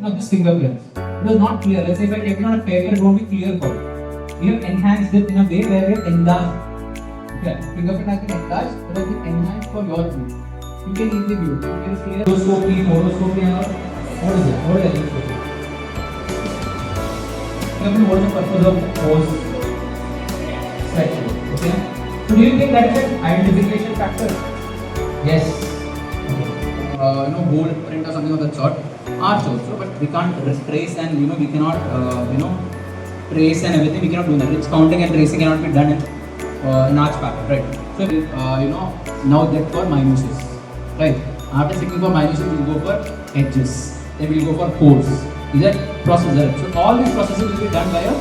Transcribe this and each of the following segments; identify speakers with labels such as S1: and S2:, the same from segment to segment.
S1: this fingerprint. It was not clear. Let's say if I kept it on a paper, it won't be clear for you. We have enhanced it in a way where we have enlarged. Okay, fingerprint has been enlarged, but has been enhanced for your view. You can easily view it. You can see rotoscopy, monoscopy, and all. What is it? What is endoscopy? Fingerprint, what is the purpose of post mortem? Okay. So do you think that is an identification factor? Yes. Gold print or something of that sort. Arch also, but we can't trace and we cannot trace and everything. We cannot do that. It's counting and tracing cannot be done in arch pattern, right? So now that for minuses, right? After checking for minuses, we will go for edges. Then we will go for pores. These are processes. So all these processes will be done by a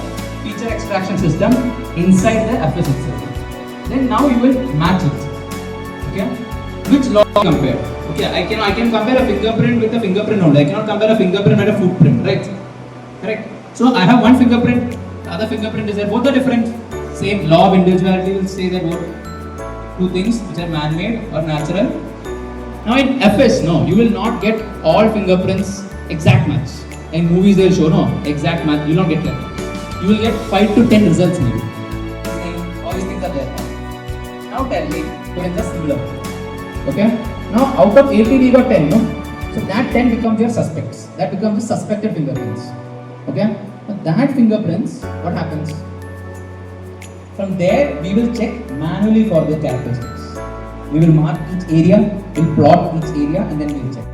S1: feature extraction system inside the FS itself. Then now you will match it. Okay? Which law compare? Okay, I can compare a fingerprint with a fingerprint only. I cannot compare a fingerprint with a footprint, right? Correct. So I have one fingerprint, the other fingerprint is there. Both are different. Same law of individuality will say that both two things which are man-made or natural. Now in FS, no, you will not get all fingerprints exact match. In movies they will show no exact match. You will not get that. You will get 5 to 10 results maybe. All these things are there. Now tell me, you can just similar. Okay. Now out of 80 you got 10, no? So that 10 becomes your suspects. That becomes the suspected fingerprints. Okay. Now that fingerprints, what happens? From there we will check manually for the characteristics. We will mark each area, we'll plot each area and then we'll check.